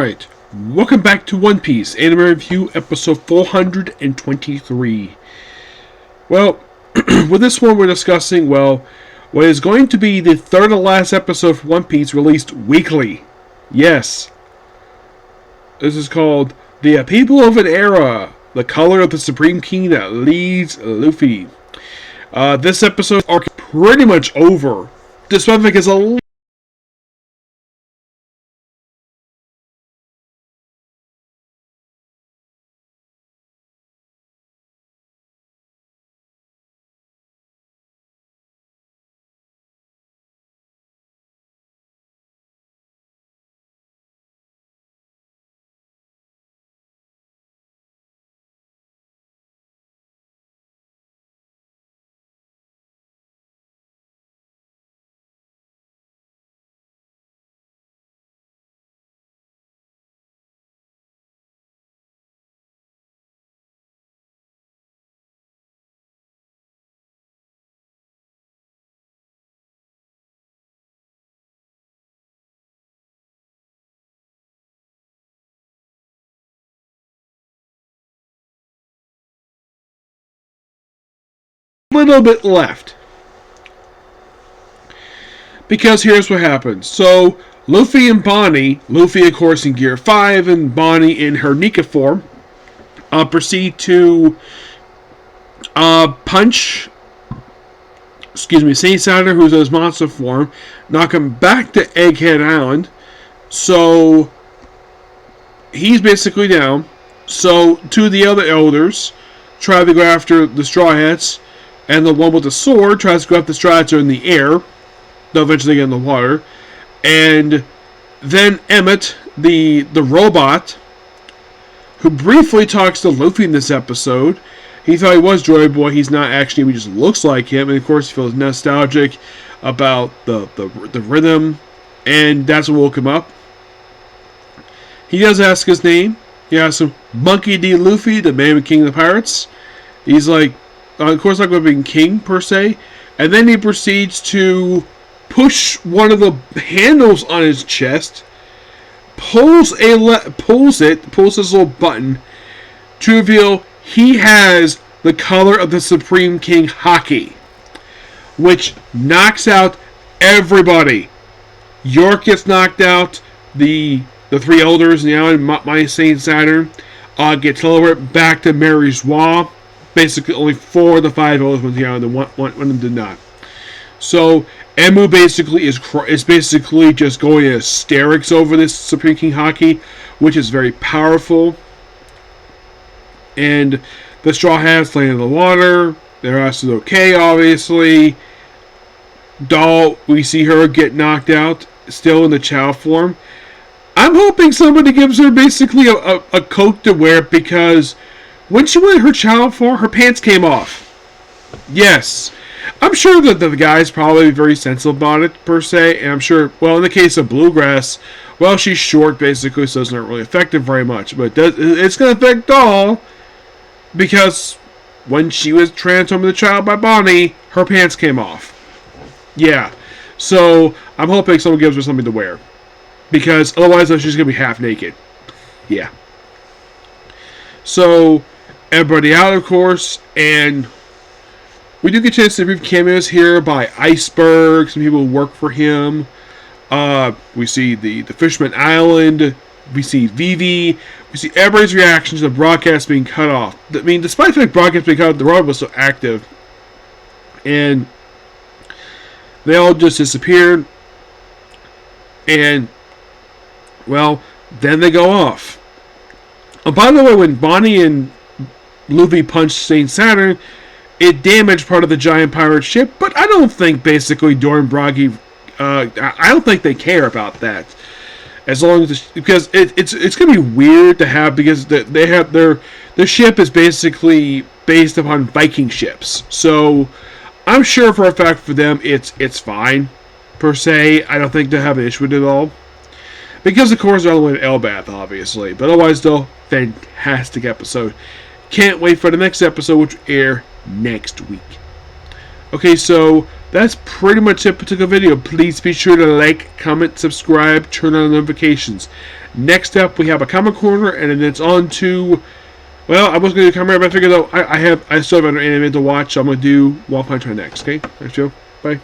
Alright, welcome back to One Piece Anime Review episode 423. Well, with this one we're discussing, what is going to be the third and last episode of One Piece released weekly. Yes. This is called The Upheavel of an Era, the color of the Supreme King that leads Luffy. This episode arc is pretty much over, despite the fact it's a little bit left. Because here's what happens. So, Luffy and Bonnie, Luffy of course in Gear 5 and Bonnie in her Nika form, proceed to punch, Saint Saturn, who's in his monster form, knock him back to Egghead Island. So, he's basically down. So, two of the other elders try to go after the Straw Hats, and the one with the sword tries to go after the Straw Hats in the air. They'll eventually get in the water. And then Emmett, the robot, who briefly talks to Luffy in this episode. He thought he was Joy Boy. He's not actually. He just looks like him. And of course, he feels nostalgic about the rhythm. And that's what woke him up. He does ask his name. He asks him, Monkey D. Luffy, the man king of the pirates. He's like, of course, not going to be king per se. And then he proceeds to push one of the handles on his chest, pulls this little button to reveal he has the color of the Supreme King Haki, which knocks out everybody. York gets knocked out. The three elders, my Saint Saturn, get teleported back to Mary's Wall. Basically, only 4 of the 5 elders went down, and one of them did not. So Emu basically is basically just going in hysterics over this Supreme King Haki, which is very powerful. And the Straw Hats land in the water. Their ass is okay, obviously. Doll, we see her get knocked out, still in the Chow form. I'm hoping somebody gives her basically a coat to wear, because when she went in her Chow form, her pants came off. Yes. I'm sure that the guy's probably very sensible about it, per se, and I'm sure, well, in the case of Bluegrass, well, she's short, basically, so it's not really affected very much, but it's going to affect Doll, because when she was transformed into the child by Bonnie, her pants came off. Yeah, so I'm hoping someone gives her something to wear, because otherwise she's going to be half naked. Yeah. So, everybody out, of course, and we do get a chance to brief cameos here by Iceberg, some people who work for him. We see the Fisherman Island. We see Vivi. We see everybody's reaction to the broadcast being cut off. I mean, despite the fact broadcast being cut off, the road was so active. And they all just disappeared. And, well, then they go off. And by the way, when Bonnie and Luffy punched Saint Saturn, it damaged part of the giant pirate ship, but I don't think basically Doran Bragi, I don't think they care about that. As long as because it's gonna be weird to have, because they have their ship is basically based upon Viking ships, so I'm sure for a fact for them it's fine per se. I don't think they'll have an issue with it at all, because of course they're on the way to Elbath, obviously. But otherwise, though, fantastic episode. Can't wait for the next episode, which will air next week. Okay, so that's pretty much it for the video. Please be sure to like, comment, subscribe, turn on notifications. Next up, we have a comic corner, and then it's on to. Well, I was going to do a camera, but I figured out I still have an anime to watch, so I'm going to do Wolf Hunter next. Okay, thanks, Joe. Bye.